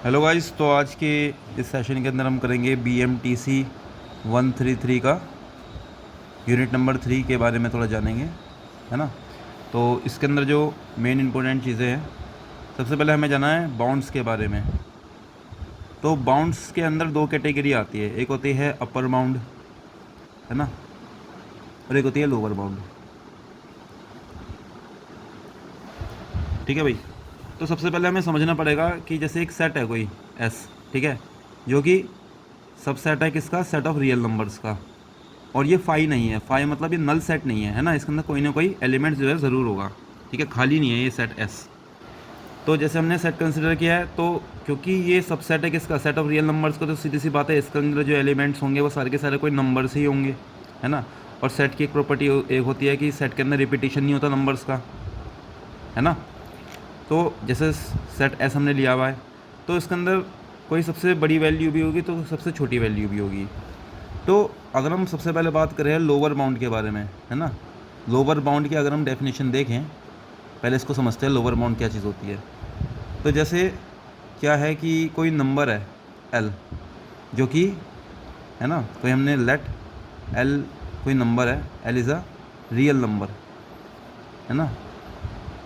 Hello guys, तो आज के इस सेशन के अंदर हम करेंगे BMTC 133 का यूनिट नंबर 3 के बारे में थोड़ा जानेंगे, है ना। तो इसके अंदर जो मेन इंपॉर्टेंट चीज़ें हैं, सबसे पहले हमें जाना है बाउंड्स के बारे में। तो बाउंड्स के अंदर दो कैटेगरी आती है, एक होती है अपर बाउंड, है ना, और एक होती है लोअर बाउंड। ठीक है भाई। तो सबसे पहले हमें समझना पड़ेगा कि जैसे एक सेट है कोई एस, ठीक है, जो कि सब सेट है किसका, सेट ऑफ रियल नंबर्स का। और ये फाई नहीं है, फाई मतलब ये नल सेट नहीं है, है ना। इसके अंदर कोई ना कोई एलिमेंट जो है ज़रूर होगा, ठीक है, खाली नहीं है ये सेट एस। तो जैसे हमने सेट कंसिडर किया है, तो क्योंकि ये सब सेट है किसका, सेट ऑफ रियल नंबर्स का, तो सीधी सी बात है इसके अंदर जो एलिमेंट्स होंगे वो सारे के सारे कोई नंबर्स ही होंगे, है ना। और सेट की एक प्रॉपर्टी एक होती है कि सेट के अंदर रिपीटिशन नहीं होता नंबर्स का, है ना। तो जैसे सेट एस हमने लिया हुआ है, तो इसके अंदर कोई सबसे बड़ी वैल्यू भी होगी तो सबसे छोटी वैल्यू भी होगी। तो अगर हम सबसे पहले बात करें लोअर बाउंड के बारे में, है ना, लोअर बाउंड की अगर हम डेफिनेशन देखें, पहले इसको समझते हैं लोअर बाउंड क्या चीज़ होती है। तो जैसे क्या है कि कोई नंबर है एल, जो कि, है ना, कोई हमने लेट एल कोई नंबर है, L is a real number, है ना,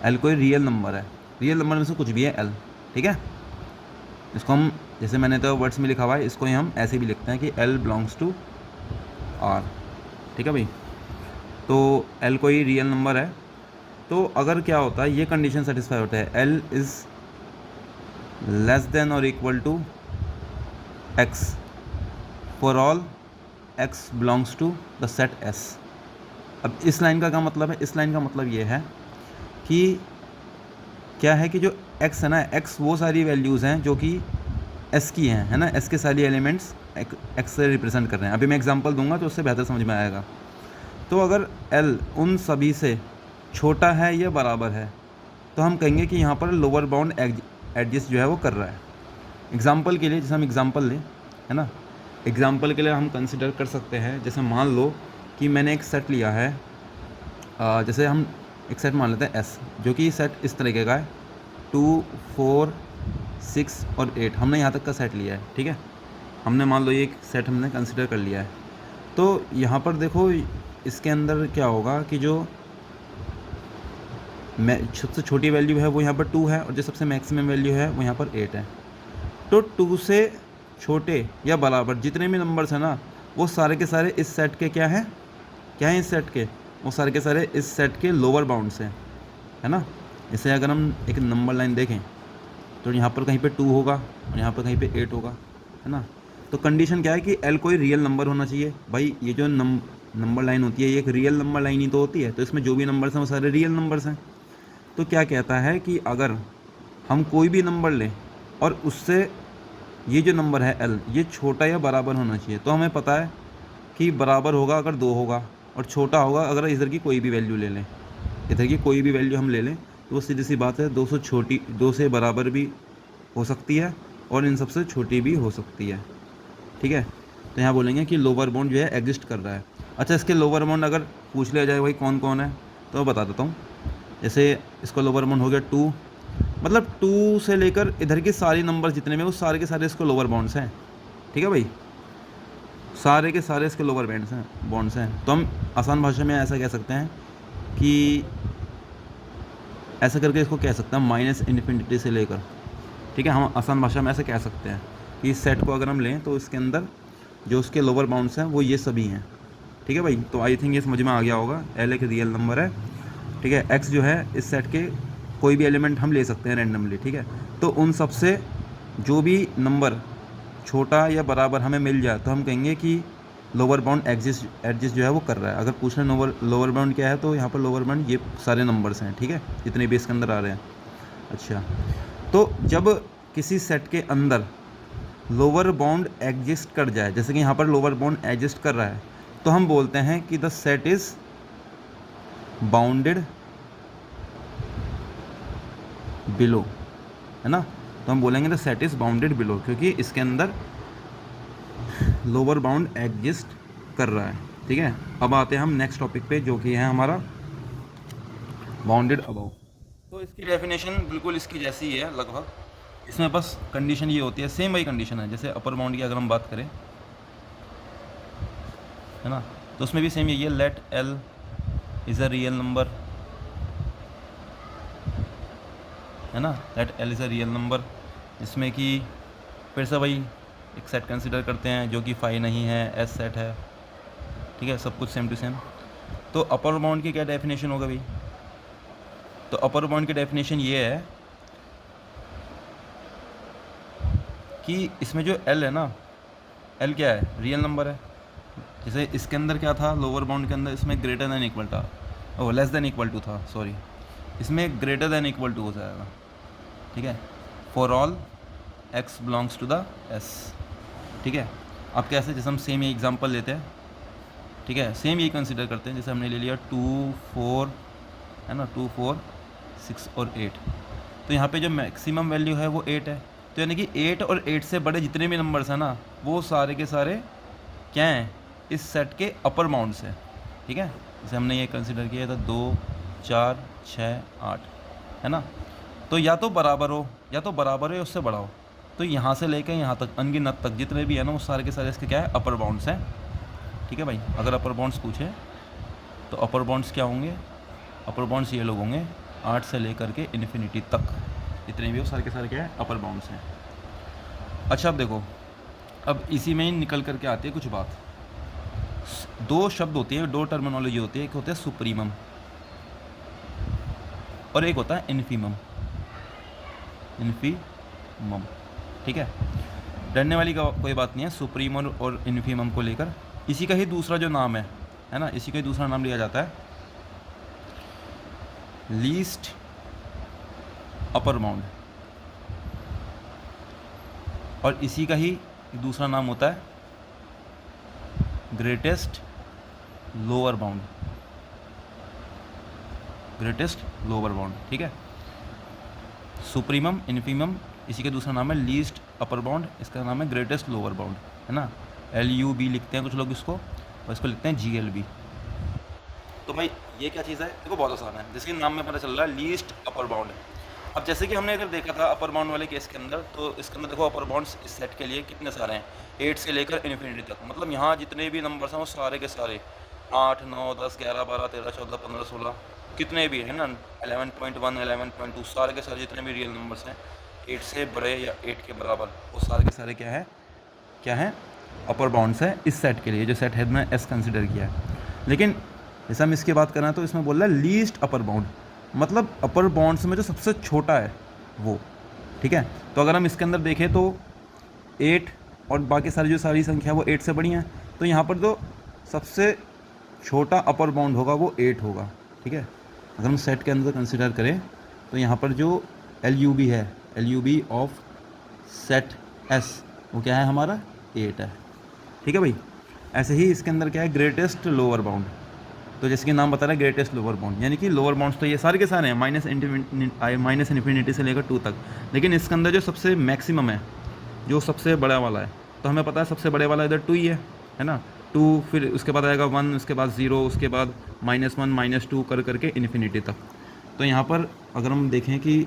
एल कोई रियल नंबर है, रियल नंबर में से कुछ भी है एल, ठीक है। इसको हम, जैसे मैंने तो वर्ड्स में लिखा हुआ है, इसको ही हम ऐसे भी लिखते हैं कि एल बिलोंग्स टू आर, ठीक है भाई। तो एल कोई रियल नंबर है, तो अगर क्या होता है, ये कंडीशन सेटिस्फाई होता है, एल इज़ लेस देन और equal to x for all x belongs to the set S. अब इस लाइन का क्या मतलब है, इस लाइन का मतलब ये है कि क्या है कि जो x है ना, x वो सारी वैल्यूज़ हैं जो कि s की हैं, है ना, s के सारी एलिमेंट्स x से रिप्रेजेंट कर रहे हैं। अभी मैं एग्जांपल दूंगा तो उससे बेहतर समझ में आएगा। तो अगर l उन सभी से छोटा है या बराबर है, तो हम कहेंगे कि यहाँ पर लोअर बाउंड एडजस्ट जो है वो कर रहा है। एग्जाम्पल के लिए, जैसे हम एग्जाम्पल लें, है ना, एग्जाम्पल के लिए हम कंसिडर कर सकते हैं, जैसे मान लो कि मैंने एक सेट लिया है, जैसे हम एक सेट मान लेते हैं एस, जो कि सेट इस तरीके का है 2, 4, 6 और 8, हमने यहाँ तक का सेट लिया है, ठीक है। हमने मान लो ये एक सेट हमने कंसिडर कर लिया है। तो यहाँ पर देखो इसके अंदर क्या होगा कि जो सबसे छोटी वैल्यू है वो यहाँ पर 2 है, और जो सबसे मैक्सिमम वैल्यू है वो यहाँ पर 8 है। तो 2 से छोटे या बराबर जितने भी नंबर्स हैं ना, वो सारे के सारे इस सेट के क्या हैं इस सेट के, वो सारे के सारे इस सेट के लोअर बाउंड्स हैं, है ना। जैसे अगर हम एक नंबर लाइन देखें, तो यहाँ पर कहीं पे 2 होगा और यहाँ पर कहीं पे 8 होगा, है ना। तो कंडीशन क्या है कि एल कोई रियल नंबर होना चाहिए। भाई ये जो नंबर लाइन होती है, ये एक रियल नंबर लाइन ही तो होती है, तो इसमें जो भी नंबर्स हैं वो सारे रियल नंबर्स हैं। तो क्या कहता है कि अगर हम कोई भी नंबर लें और उससे ये जो नंबर है एल, ये छोटा या बराबर होना चाहिए, तो हमें पता है कि बराबर होगा अगर 2 होगा, और छोटा होगा अगर इधर की कोई भी वैल्यू ले लें, इधर की कोई भी वैल्यू हम ले लें, तो वो सीधी सी बात है 2 से छोटी, 2 से बराबर भी हो सकती है और इन सबसे छोटी भी हो सकती है, ठीक है। तो यहाँ बोलेंगे कि लोअर बाउंड जो है एग्जिस्ट कर रहा है। अच्छा, इसके लोअर बाउंड अगर पूछ लिया जाए भाई कौन कौन है, तो मैं बता देता हूँ। जैसे इसका लोअर बाउंड हो गया 2, मतलब 2 से लेकर इधर के सारे नंबर जितने में, वो सारे के सारे इसको लोअर बाउंड्स हैं, ठीक है भाई, सारे के सारे इसके लोअर बाउंड्स हैं। तो हम आसान भाषा में ऐसा कह सकते हैं कि ऐसा करके इसको कह सकते हैं माइनस इन्फिनिटी से लेकर, ठीक है, हम आसान भाषा में ऐसे कह सकते हैं कि इस सेट को अगर हम लें तो इसके अंदर जो उसके लोअर बाउंड्स हैं वो ये सभी हैं, ठीक है भाई। तो आई थिंक ये समझ में आ गया होगा, एल एक रियल नंबर है, ठीक है, एक्स जो है इस सेट के कोई भी एलिमेंट हम ले सकते हैं रैंडमली, ठीक है। तो उन सब से जो भी नंबर छोटा या बराबर हमें मिल जाए, तो हम कहेंगे कि लोअर बाउंड एडजस्ट जो है वो कर रहा है। अगर पूछना लोअर बाउंड क्या है, तो यहाँ पर लोअर बाउंड ये सारे नंबर्स हैं, ठीक है, जितने भी इसके अंदर आ रहे हैं। अच्छा, तो जब किसी सेट के अंदर लोअर बाउंड एग्जिस्ट कर जाए, जैसे कि यहाँ पर लोअर बाउंड एग्जिस्ट कर रहा है, तो हम बोलते हैं कि the set is bounded below, है ना। तो हम बोलेंगे the set is bounded below, क्योंकि इसके अंदर लोअर बाउंड एग्जिस्ट कर रहा है, ठीक है। अब आते हैं हम नेक्स्ट टॉपिक पे, जो कि है हमारा बाउंडेड अबव। तो इसकी डेफिनेशन बिल्कुल इसकी जैसी ही है लगभग, इसमें बस कंडीशन ये होती है, सेम वही कंडीशन है जैसे अपर बाउंड की अगर हम बात करें, है ना, तो उसमें भी सेम यही है, let L is a real number, है ना, let L is a real number, जिसमें कि फिर से वही एक सेट कंसिडर करते हैं जो कि फाई नहीं है, एस सेट है, ठीक है, सब कुछ सेम टू सेम। तो अपर बाउंड की क्या डेफिनेशन होगा भाई? तो अपर बाउंड की डेफिनेशन ये है कि इसमें जो एल है ना, एल क्या है? रियल नंबर है। जैसे इसके अंदर क्या था, लोअर बाउंड के अंदर इसमें ग्रेटर देन इक्वल था, ओ लेस देन इक्वल टू था, सॉरी, इसमें ग्रेटर देन इक्वल टू हो जाएगा, ठीक है, for all x belongs to the S, ठीक है। अब कैसे, जैसे हम सेम ये एग्जांपल लेते हैं, ठीक है, सेम यही कंसिडर करते हैं, जैसे हमने ले लिया 2 4, है ना, 2 4 6 और 8, तो यहाँ पे जो मैक्सिमम वैल्यू है वो 8 है, तो यानी कि 8 और 8 से बड़े जितने भी नंबर्स हैं ना, वो सारे के सारे क्या हैं, इस सेट के अपर बाउंड्स हैं, ठीक है। जैसे हमने ये कंसिडर किया था 2 4 6 8, है ना, तो या तो बराबर हो या उससे बड़ा हो, तो यहाँ से लेकर यहाँ तक अनगिनत तक जितने भी है ना, वो सारे के सारे इसके क्या है, अपर बाउंड्स हैं, ठीक है भाई। अगर अपर बाउंड्स पूछे तो अपर बाउंड्स क्या होंगे? अपर बाउंड्स ये लोग होंगे 8 से लेकर के इन्फिनिटी तक, जितने भी हो सारे के सारे क्या है, अपर बाउंड्स हैं। अच्छा अब देखो, अब इसी में ही निकल करके आती है कुछ बात। दो शब्द होती है, दो टर्मिनोलॉजी होती है, एक होता है सुप्रीमम और एक होता है इन्फीमम, इन्फीमम, ठीक है। डरने वाली का कोई बात नहीं है, सुप्रीमम और इन्फीमम को लेकर इसी का ही दूसरा जो नाम है ना, इसी का ही दूसरा नाम लिया जाता है लीस्ट अपर बाउंड, और इसी का ही दूसरा नाम होता है greatest lower bound, greatest lower bound, ठीक है। सुप्रीमम इन्फीमम, इसी का दूसरा नाम है लीस्ट अपर बाउंड, इसका नाम है ग्रेटेस्ट लोअर बाउंड, है ना। LUB लिखते हैं कुछ लोग इसको, और इसको लिखते हैं GLB। तो भाई ये क्या चीज़ है? देखो बहुत आसान है, जिसके नाम में पता चल रहा है लीस्ट अपर बाउंड। अब जैसे कि हमने अगर देखा था अपर बाउंड वाले केस के अंदर, तो इसके अंदर देखो अपर बाउंड्स इस सेट के लिए कितने सारे हैं, 8 से लेकर इन्फिनिटी तक, मतलब यहाँ जितने भी नंबर्स हैं वो सारे के सारे 8 9 10 11 12 13 14 15 16 कितने भी है ना, 11.1 11.2 सारे के सारे जितने भी रियल नंबर्स हैं 8 से बड़े या 8 के बराबर, वो सारे के सारे क्या है अपर बाउंड्स है इस सेट के लिए, जो सेट है मैंने S कंसिडर किया है। लेकिन जैसे हम इसकी बात करें तो इसमें बोल रहा है लीस्ट अपर बाउंड, मतलब अपर बाउंड्स में जो सबसे छोटा है वो, ठीक है। तो अगर हम इसके अंदर देखें तो 8 और बाकी सारी जो सारी संख्या वो 8 से बड़ी हैं, तो यहाँ पर जो सबसे छोटा अपर बाउंड होगा वो 8 होगा, ठीक है। अगर हम सेट के अंदर कंसिडर करें तो यहाँ पर जो LUB है, LUB ऑफ सेट S, वो क्या है हमारा 8 है, ठीक है भाई। ऐसे ही इसके अंदर क्या है, ग्रेटेस्ट लोअर बाउंड, तो जैसे कि नाम बता रहा है ग्रेटेस्ट लोअर बाउंड, यानी कि लोअर बाउंड्स तो ये सारे के सारे हैं माइनस इन्फिनिटी से लेकर 2 तक, लेकिन इसके अंदर जो सबसे मैक्सिमम है, जो सबसे बड़ा वाला है, तो हमें पता है सबसे बड़े वाला इधर 2 ही है ना, 2, फिर उसके बाद आएगा 1, उसके बाद 0, उसके बाद -1 -2 कर करके इन्फिनिटी तक। तो यहाँ पर अगर हम देखें कि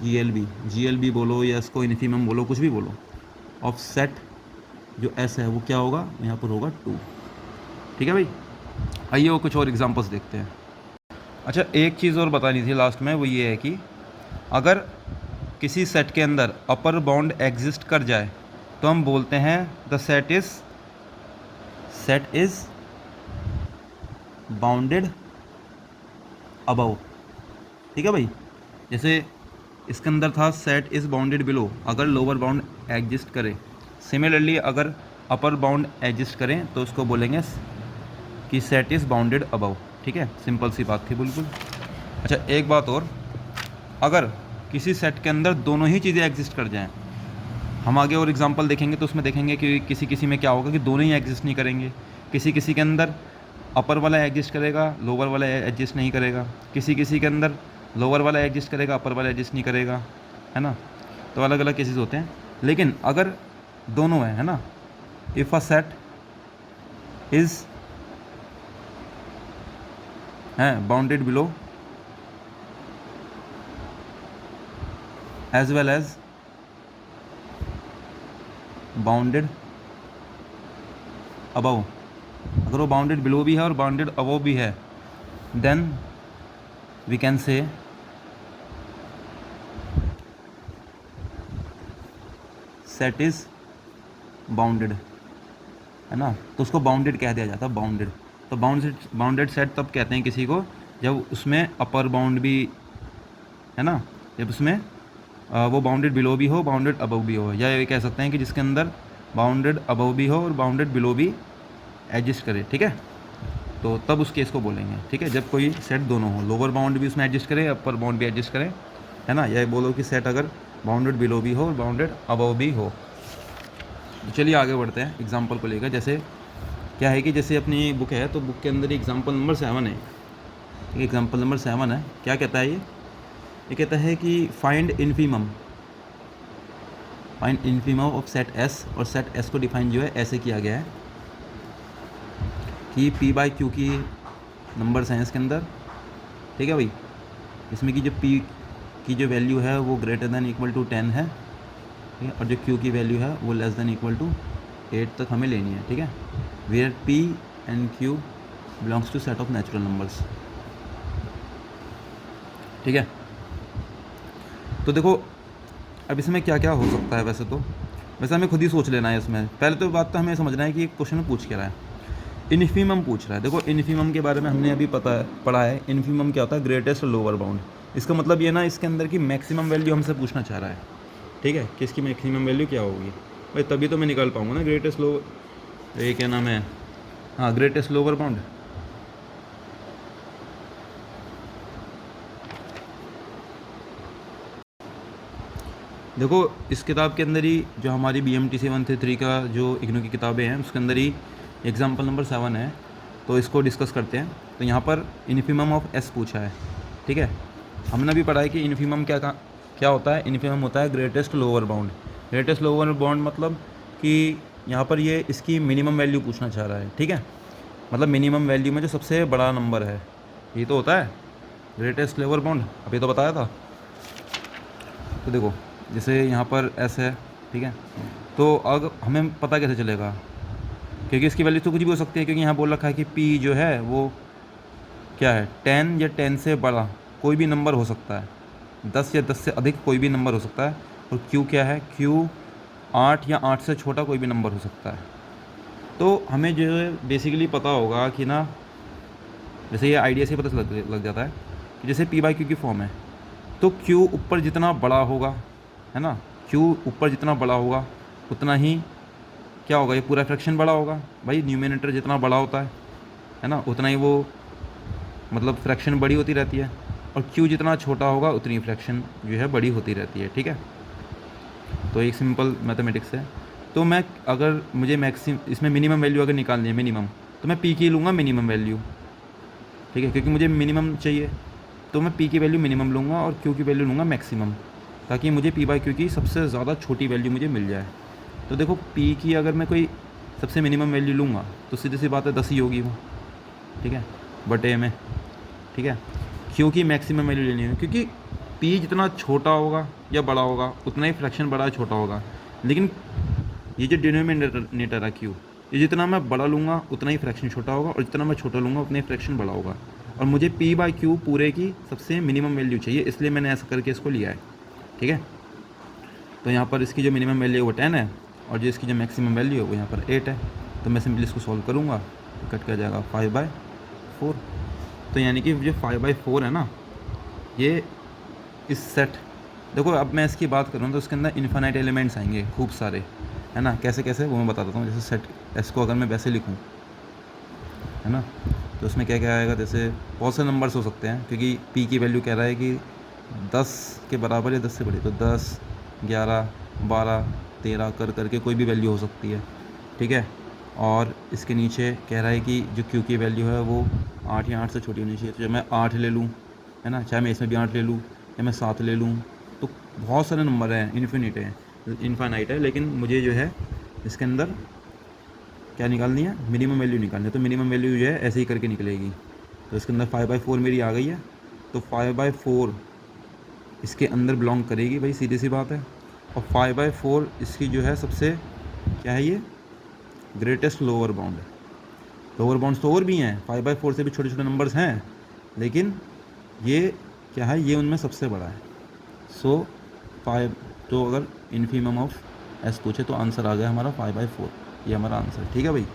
GLB बोलो या इसको इन्फीमम बोलो, कुछ भी बोलो, ऑफ सेट जो S है वो क्या होगा, यहाँ पर होगा 2, ठीक है भाई। आइए वो कुछ और एग्जांपल्स देखते हैं। अच्छा एक चीज़ और बतानी थी लास्ट में, वो ये है कि अगर किसी सेट के अंदर अपर बाउंड एग्जिस्ट कर जाए तो हम बोलते हैं the set is bounded above, ठीक है भाई। जैसे इसके अंदर था सेट इज़ बाउंडेड बिलो, अगर लोअर बाउंड एग्जिस्ट करे, सिमिलरली अगर अपर बाउंड एग्जिस्ट करें तो उसको बोलेंगे कि सेट इज़ बाउंडेड अबव, ठीक है, सिंपल सी बात थी बिल्कुल। अच्छा एक बात और, अगर किसी सेट के अंदर दोनों ही चीज़ें एग्जिस्ट कर जाएं, हम आगे और एग्जांपल देखेंगे तो उसमें देखेंगे कि किसी में क्या होगा कि दोनों ही एग्जिस्ट नहीं करेंगे, किसी के अंदर अपर वाला एग्जिस्ट करेगा, लोअर वाला एग्जिस्ट नहीं करेगा, किसी के अंदर लोअर वाला एग्जिस्ट करेगा, अपर वाला एग्जिस्ट नहीं करेगा, है ना। तो अलग अलग केसेस होते हैं, लेकिन अगर दोनों है ना, if a set is bounded below as well as bounded above, अगर वो बाउंडेड बिलो भी है और बाउंडेड अबव भी है, then we can say set is bounded, है ना। तो उसको बाउंडेड कह दिया जाता है, बाउंडेड। तो बाउंडेड सेट तब कहते हैं किसी को जब उसमें अपर बाउंड भी, है ना, जब उसमें वो बाउंडेड बिलो भी हो, बाउंडेड अबव भी हो, या ये कह सकते हैं कि जिसके अंदर बाउंडेड अबव भी हो और बाउंडेड बिलो भी एडजस्ट करे, ठीक है। तो तब उस केस को बोलेंगे, ठीक है, जब कोई सेट दोनों हो, लोअर बाउंड भी उसमें एडजस्ट करे, अपर बाउंड भी एडजस्ट करे, है ना। या बोलो कि सेट अगर बाउंडेड बिलो भी हो और बाउंडेड अबव भी हो। तो चलिए आगे बढ़ते हैं एग्जाम्पल को लेकर। जैसे क्या है कि जैसे अपनी बुक है, तो बुक के अंदर एग्जाम्पल नंबर 7 है, एग्जाम्पल नंबर 7 है। क्या कहता है ये कहता है कि find infimum of set S, और सेट एस को डिफाइन जो है ऐसे किया गया है कि पी बाई क्यू की नंबर्स हैं इसके अंदर, ठीक है भाई। इसमें की जो पी की जो वैल्यू है वो ग्रेटर दैन इक्वल टू 10 है, ठीक है, और जो क्यू की वैल्यू है वो लेस दैन इक्वल टू 8 तक हमें लेनी है, ठीक है। Where P and Q belongs to set of natural numbers, ठीक है। तो देखो अब इसमें क्या क्या हो सकता है, वैसे हमें खुद ही सोच लेना है इसमें। पहले तो बात तो हमें समझना है कि क्वेश्चन में पूछ क्या रहा है, इन्फीमम पूछ रहा है। देखो इन्फीमम के बारे में हमने अभी पढ़ा है। इन्फीमम क्या होता है, ग्रेटेस्ट लोअर बाउंड। इसका मतलब ये ना, इसके अंदर की मैक्सिमम वैल्यू हमसे पूछना चाह रहा है, ठीक है, कि इसकी मैक्सिमम वैल्यू क्या होगी भाई, तभी तो मैं निकाल पाऊँगा ना ग्रेटेस्ट लोअर, ये क्या नाम है, हाँ, ग्रेटेस्ट लोअर बाउंड। देखो इस किताब के अंदर ही जो हमारी BMTC 133 का जो इग्नू की किताबें हैं उसके अंदर ही एग्जाम्पल नंबर 7 है, तो इसको डिस्कस करते हैं। तो यहाँ पर इन्फीमम ऑफ एस पूछा है, ठीक है। हमने भी पढ़ा है कि इन्फीमम क्या होता है। इन्फीमम होता है greatest lower bound. Greatest lower bound मतलब कि यहाँ पर ये इसकी मिनिमम वैल्यू पूछना चाह रहा है, ठीक है, मतलब मिनिमम वैल्यू में जो सबसे बड़ा नंबर है, ये तो होता है ग्रेटेस्ट लोअर बाउंड, अभी तो बताया था। तो देखो जैसे यहाँ पर एस है, ठीक है, तो अब हमें पता कैसे चलेगा, क्योंकि इसकी वैल्यू तो कुछ भी हो सकती है, क्योंकि यहाँ बोल रखा है कि पी जो है वो क्या है, 10 या 10 से बड़ा कोई भी नंबर हो सकता है, 10 या 10 से अधिक कोई भी नंबर हो सकता है, और क्यू क्या है, क्यू 8 या 8 से छोटा कोई भी नंबर हो सकता है। तो हमें जो है बेसिकली पता होगा कि ना, जैसे ये आइडिया से पता लग जाता है कि जैसे पी बाई क्यू की फॉर्म है, तो क्यू ऊपर जितना बड़ा होगा, है ना, क्यू ऊपर जितना बड़ा होगा उतना ही क्या होगा, ये पूरा फ्रैक्शन बड़ा होगा भाई। न्यूमिनेटर जितना बड़ा होता है ना, उतना ही वो मतलब फ्रैक्शन बड़ी होती रहती है, और क्यू जितना छोटा होगा उतनी फ्रैक्शन जो है बड़ी होती रहती है, ठीक है। तो एक सिंपल मैथमेटिक्स है। तो मैं अगर मुझे इसमें मिनिमम वैल्यू अगर निकालनी है मिनिमम, तो मैं पी की लूँगा मिनिमम वैल्यू, ठीक है, क्योंकि मुझे मिनिमम चाहिए, तो मैं पी की वैल्यू मिनिमम लूँगा और क्यू की वैल्यू लूँगा मैक्सिमम, ताकि मुझे पी बाई क्यू की सबसे ज़्यादा छोटी वैल्यू मुझे मिल जाए। तो देखो पी की अगर मैं कोई सबसे मिनिमम वैल्यू लूँगा तो सीधी सी बात है 10 ही होगी वो, ठीक है, बटे में, ठीक है। क्यू की मैक्सिमम वैल्यू लेनी है, क्योंकि पी जितना छोटा होगा या बड़ा होगा उतना ही फ्रैक्शन बड़ा छोटा होगा, लेकिन ये जो डिनोमिनेटर है क्यू, ये जितना मैं बड़ा लूँगा उतना ही फ्रैक्शन छोटा होगा, और जितना मैं छोटा लूँगा उतना ही फ्रैक्शन बड़ा होगा, और मुझे पी बाई क्यू पूरे की सबसे मिनिमम वैल्यू चाहिए, इसलिए मैंने ऐसा करके इसको लिया है, ठीक है। तो यहाँ पर इसकी जो मिनिमम वैल्यू है वो 10 है, और जो इसकी जो मैक्सिमम वैल्यू है वो यहाँ पर 8 है। तो मैं सिंपली इसको सॉल्व करूँगा, तो कट कर जाएगा 5/4। तो यानी कि जो 5/4 है ना, ये इस सेट, देखो अब मैं इसकी बात करूँ तो इसके अंदर इन्फिनाइट एलिमेंट्स आएंगे खूब सारे, है ना। कैसे कैसे वो मैं बता देता हूँ। जैसे सेट एस को अगर मैं वैसे लिखूँ, है ना, तो उसमें क्या क्या आएगा, जैसे बहुत से नंबर्स हो सकते हैं, क्योंकि पी की वैल्यू कह रहा है कि 10 के बराबर या 10 से बड़ी, तो 10, 11, 12, 13 करके कोई भी वैल्यू हो सकती है, ठीक है। और इसके नीचे कह रहा है कि जो क्यू की वैल्यू है वो 8 या 8 से छोटी होनी चाहिए, तो जब मैं 8 ले लूँ, है ना, चाहे मैं इसमें भी 8 ले लूँ या मैं 7 ले लूँ, तो बहुत सारे नंबर हैं, इन्फिनाइट है, लेकिन मुझे जो है इसके अंदर क्या निकालनी है, मिनिमम वैल्यू निकालनी है। तो मिनिमम वैल्यू जो है ऐसे ही करके निकलेगी। तो इसके अंदर 5/4 मेरी आ गई है, तो 5/4 इसके अंदर बिलोंग करेगी भाई, सीधी सी बात है। और 5/4 इसकी जो है सबसे क्या है ये, ग्रेटेस्ट लोअर बाउंड है। लोअर बाउंड्स तो और भी हैं, 5/4 से भी छोटे छोटे नंबर्स हैं, लेकिन ये क्या है, ये उनमें सबसे बड़ा है। सो 5, तो अगर इन्फीमम ऑफ एस पूछे तो आंसर आ गया हमारा 5/4, ये हमारा आंसर। ठीक है भाई।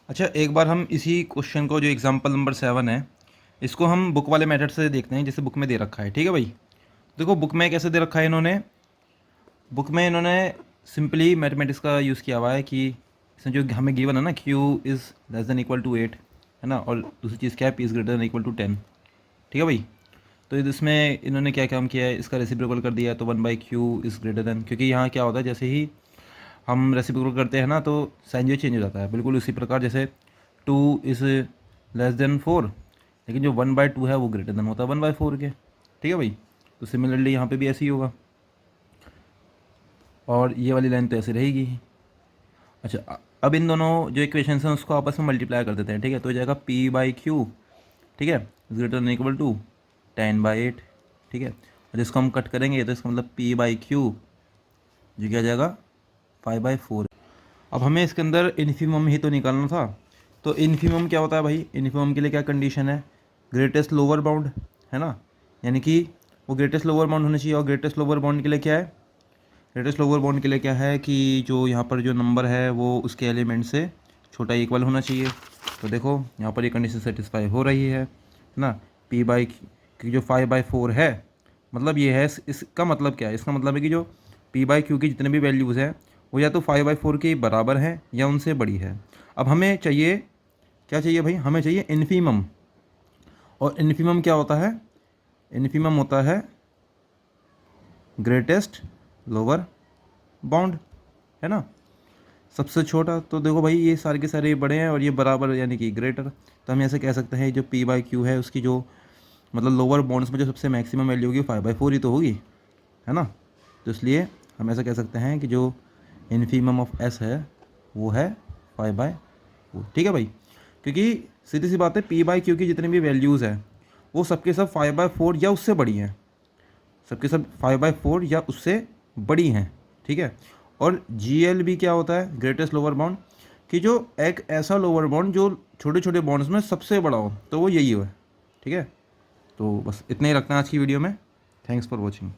अच्छा, एक बार हम इसी क्वेश्चन को, जो एग्जांपल नंबर 7 है, इसको हम बुक वाले मेथड से देखते हैं, जैसे बुक में दे रखा है। ठीक है भाई। देखो बुक में कैसे दे रखा है इन्होंने, बुक में इन्होंने सिंपली मैथमेटिक्स का यूज़ किया हुआ है कि इसमें जो हमें गिवन है ना, q is less than equal to 8 है ना, और दूसरी चीज़ क्या है, p is greater than equal to 10। ठीक है भाई। तो इसमें इन्होंने क्या काम किया है, इसका रेसिप्रोकल कर दिया है, तो 1/q इज़ ग्रेटर देन, क्योंकि यहाँ क्या होता है, जैसे ही हम रेसिप्रोकल करते हैं ना तो साइन जो चेंज हो जाता है, बिल्कुल उसी प्रकार जैसे 2 इज़ लेस देन 4, लेकिन जो 1/2 है वो ग्रेटर देन होता है 1/4 के। ठीक है भाई। तो सिमिलरली यहाँ पे भी ऐसे ही होगा, और ये वाली लाइन तो ऐसे रहेगी। अच्छा, अब इन दोनों जो इक्वेशन हैं उसको आपस में मल्टीप्लाई कर देते हैं। ठीक है, तो हो जाएगा p/q, ठीक है, ग्रेटर देन इक्वल टू 10/8। ठीक है, और इसको हम कट करेंगे तो इसका मतलब p/q जो क्या जाएगा 5/4। अब हमें इसके अंदर इन्फीमम ही तो निकालना था, तो इन्फीमम क्या होता है भाई, इन्फीमम के लिए क्या कंडीशन है, ग्रेटेस्ट लोअर बाउंड है ना, यानी कि वो ग्रेटेस्ट लोअर बाउंड होना चाहिए। और ग्रेटेस्ट लोअर बाउंड के लिए क्या है, ग्रेटेस्ट लोअर बाउंड के लिए क्या है कि जो यहाँ पर जो नंबर है वो उसके एलिमेंट से छोटा इक्वल होना चाहिए। तो देखो यहाँ पर ये कंडीशन सेटिस्फाई हो रही है ना, p/q जो 5/4 है, मतलब ये है, इसका मतलब क्या है, इसका मतलब है कि जो p/q की जितने भी वैल्यूज़ हैं वो या तो 5/4 के बराबर है या उनसे बड़ी है। अब हमें चाहिए, क्या चाहिए भाई, हमें चाहिए इन्फीमम। और इन्फीमम क्या होता है, इन्फीमम होता है ग्रेटेस्ट लोअर बाउंड, है ना, सबसे छोटा। तो देखो भाई ये सारे के सारे बड़े हैं और ये बराबर यानी कि ग्रेटर, तो हम ऐसे कह सकते हैं जो p/q है उसकी जो मतलब लोअर बाउंड्स में जो सबसे मैक्सिमम वैल्यू होगी 5/4 ही तो होगी, है ना। तो इसलिए हम ऐसा कह सकते हैं कि जो इन्फीमम ऑफ s है वो है 5/4। ठीक है भाई, क्योंकि सीधी सी बात है p/q की जितनी भी वैल्यूज़ हैं वो सबके सब 5/4 या उससे बड़ी हैं, सबके सब 5/4 या उससे बड़ी हैं। ठीक है, और GL भी क्या होता है, ग्रेटेस्ट लोअर बाउंड, कि जो एक ऐसा लोअर बाउंड जो छोटे छोटे बाउंड्स में सबसे बड़ा हो, तो वो यही है। ठीक है, तो बस इतना ही रखना है आज की वीडियो में। Thanks for watching.